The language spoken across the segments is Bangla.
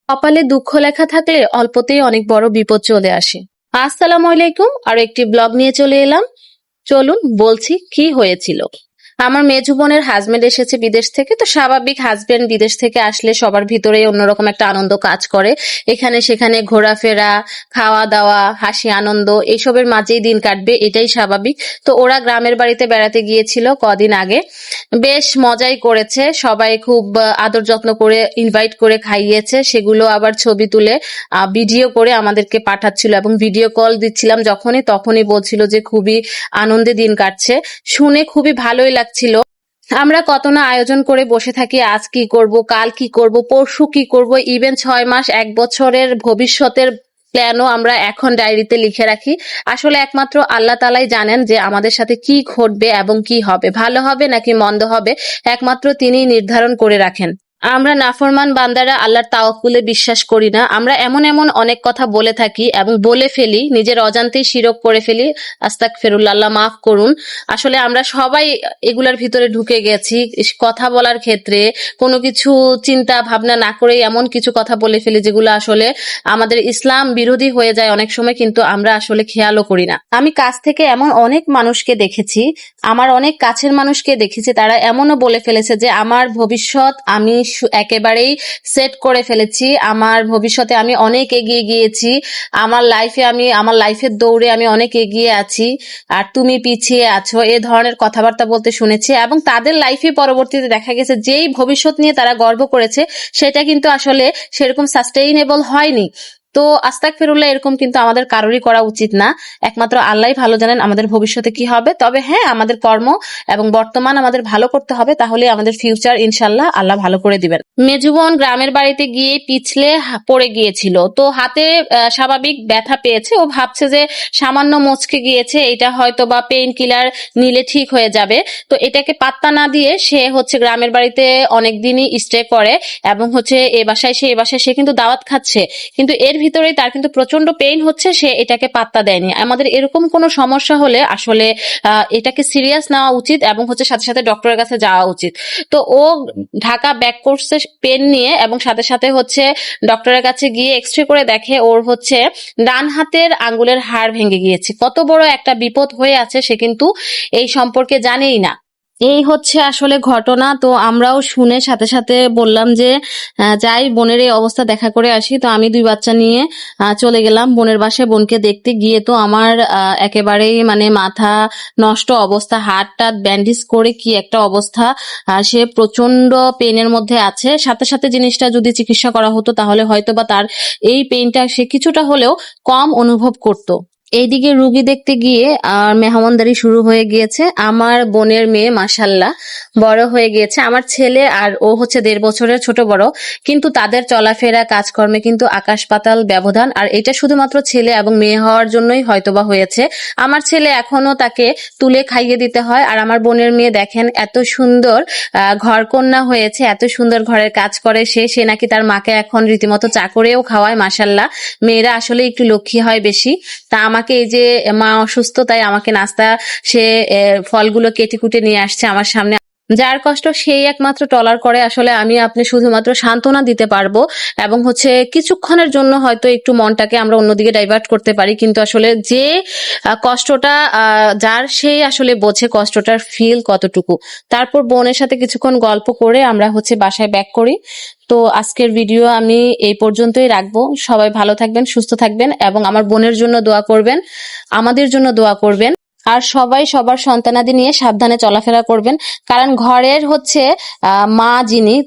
কপালে দুঃখ লেখা থাকলে অল্পতেই অনেক বড় বিপদ চলে আসে। আসসালামু আলাইকুম, আরো একটি ব্লগ নিয়ে চলে এলাম। চলুন বলছি কি হয়েছিল। আমার মেজো বোনের হাজবেন্ড এসেছে বিদেশ থেকে, তো স্বাভাবিক হাজবেন্ড বিদেশ থেকে আসলে সবার ভিতরে অন্যরকম একটা আনন্দ কাজ করে। এখানে সেখানে ঘোরাফেরা, খাওয়া দাওয়া, হাসি আনন্দ এইসবের মাঝেই দিন কাটবে, এটাই স্বাভাবিক। তো ওরা গ্রামের বাড়িতে বেড়াতে গিয়েছিল কদিন আগে, বেশ মজাই করেছে। সবাই খুব আদর যত্ন করে ইনভাইট করে খাইয়েছে, সেগুলো আবার ছবি তুলে ভিডিও করে আমাদেরকে পাঠাচ্ছিল এবং ভিডিও কল দিচ্ছিলাম তখনই বলছিল যে খুবই আনন্দে দিন কাটছে। শুনে খুবই ভালোই লাগছিল। আমরা কত না আয়োজন করে বসে থাকি, আজ কি করব, কাল কি করব, পরশু কি করব, ইভেন 6 মাস 1 বছরের ভবিষ্যতের প্ল্যানও আমরা এখন ডায়েরিতে লিখে রাখি। আসলে একমাত্র আল্লাহ তাআলাই জানেন যে আমাদের সাথে কি ঘটবে এবং কি হবে, ভালো হবে নাকি মন্দ হবে, একমাত্র তিনিই নির্ধারণ করে রাখেন। আমরা নাফরমান বান্দারা আল্লাহর তাওয়াক্কুলে বিশ্বাস করি না। আমরা এমন এমন অনেক কথা বলে থাকি এবং বলে ফেলি, নিজের অজান্তেই শিরক করে ফেলি। আস্তাগফিরুল্লাহ, আল্লাহ মাফ করুন। আসলে আমরা সবাই এগুলার ভিতরে ঢুকে গেছি। কথা বলার ক্ষেত্রে কোনো কিছু চিন্তা ভাবনা না করেই এমন কিছু কথা বলে ফেলি যেগুলো আসলে আমাদের ইসলাম বিরোধী হয়ে যায় অনেক সময়, কিন্তু আমরা আসলে খেয়ালও করি না। আমি কাছ থেকে এমন অনেক মানুষকে দেখেছি, আমার অনেক কাছের মানুষকে দেখেছি, তারা এমনও বলে ফেলেছে যে আমার ভবিষ্যৎ আমি একেবারেই সেট করে ফেলেছি, আমার ভবিষ্যতে আমি অনেক এগিয়ে গিয়েছি, আমার লাইফের দৌড়ে আমি অনেক এগিয়ে আছি আর তুমি পিছিয়ে আছো, এ ধরনের কথাবার্তা বলতে শুনেছি। এবং তাদের লাইফে পরবর্তীতে দেখা গেছে যেই ভবিষ্যৎ নিয়ে তারা গর্ব করেছে সেটা কিন্তু আসলে সেরকম সাস্টেইনেবল হয়নি। তো আস্তাগফিরুল্লাহ, এরকম কিন্তু আমাদের কারোরই করা উচিত না। একমাত্র আল্লাহই ভালো জানেন আমাদের ভবিষ্যতে কি হবে। তবে হ্যাঁ, আমাদের কর্ম এবং বর্তমান আমাদের ভালো করতে হবে, তাহলে আমাদের ফিউচার ইনশাল্লাহ আল্লাহ ভালো করে দিবেন। মেজুবন গ্রামের বাড়িতে গিয়ে পিছলে পড়ে গিয়েছিল, তো হাতে স্বাভাবিক ব্যথা পেয়েছে। ও ভাবছে যে সামান্য মচকে গিয়েছে, এটা হয়তো বা পেইন কিলার নিলে ঠিক হয়ে যাবে। তো এটাকে পাত্তা না দিয়ে সে গ্রামের বাড়িতে অনেকদিনই স্টে করে এবং এ বাসায় সে কিন্তু দাওয়াত খাচ্ছে, কিন্তু এর ভিতরে তার কিন্তু প্রচন্ড পেইন হচ্ছে, সে এটাকে পাত্তা দেয়নি। আমাদের এরকম কোনো সমস্যা হলে আসলে এটাকে সিরিয়াস নেওয়া উচিত এবং সাথে সাথে ডক্টরের কাছে যাওয়া উচিত। তো ও ঢাকা ব্যাক করছে পেন নিয়ে এবং সাথে সাথে ডক্টরের কাছে গিয়ে এক্সরে করে দেখে ওর ডান হাতের আঙ্গুলের হাড় ভেঙে গিয়েছে। কত বড় একটা বিপদ হয়ে আছে সে কিন্তু এই সম্পর্কে জানেই না। এই আসলে ঘটনা। তো আমরাও শুনে সাথে সাথে বললাম যে যাই বোনের এই অবস্থা দেখা করে আসি। তো আমি 2 বাচ্চা নিয়ে চলে গেলাম বোনের বাসায়। বোনকে দেখতে গিয়ে তো আমার একেবারেই মাথা নষ্ট অবস্থা, হাত টাত ব্যান্ডেজ করে কি একটা অবস্থা। সে প্রচন্ড পেনের মধ্যে আছে। সাথে সাথে জিনিসটা যদি চিকিৎসা করা হতো তাহলে হয়তো বা তার এই পেইনটা সে কিছুটা হলেও কম অনুভব করতো। এইদিকে রুগী দেখতে গিয়ে আর মেহমানদারি শুরু হয়ে গিয়েছে। আমার বোনের মেয়ে মাশাল্লাহ বড় হয়ে গিয়েছে। আমার ছেলে আর ও 1.5 বছরের ছোট বড়, কিন্তু তাদের চলাফেরা কাজকর্মে কিন্তু আকাশ পাতাল ব্যবধান। আর এটা শুধুমাত্র ছেলে এবং মেয়ে হওয়ার জন্যই হয়তোবা হয়েছে। আমার ছেলে এখনো তাকে তুলে খাইয়ে দিতে হয়, আর আমার বোনের মেয়ে দেখেন এত সুন্দর ঘরকন্যা হয়েছে, এত সুন্দর ঘরের কাজ করে সে নাকি তার মাকে এখন রীতিমতো চা করেও খাওয়ায়। মাশাল্লাহ, মেয়েরা আসলে একটু লক্ষ্মী হয় বেশি। তা আমাকে এই যে মা অসুস্থ, তাই আমাকে নাস্তা সে ফলগুলো কেটে কুটে নিয়ে আসছে আমার সামনে। যার কষ্ট সেই একমাত্র টলার করে। আসলে আপনি শুধুমাত্র সান্ত্বনা দিতে পারবো এবং কিছুক্ষণের জন্য হয়তো একটু মনটাকে আমরা অন্যদিকে ডাইভার্ট করতে পারি, কিন্তু আসলে যে কষ্টটা যার সেই আসলে বোঝে কষ্টটার ফিল কতটুকু। তারপর বোনের সাথে কিছুক্ষণ গল্প করে আমরা বাসায় ব্যাক করি। তো আজকের ভিডিও আমি এই পর্যন্তই রাখবো। সবাই ভালো থাকবেন, সুস্থ থাকবেন এবং আমার বোনের জন্য দোয়া করবেন, আমাদের জন্য দোয়া করবেন। আর সবাই সবার সন্তানাদি নিয়ে সাবধানে চলাফেরা করবেন, কারণ ঘরের মা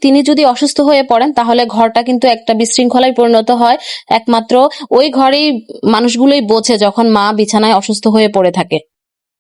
তিনি যদি অসুস্থ হয়ে পড়েন তাহলে ঘরটা কিন্তু একটা বিশৃঙ্খলায় পরিণত হয়। একমাত্র ওই ঘরেই মানুষগুলোই বোঝে যখন মা বিছানায় অসুস্থ হয়ে পড়ে থাকে।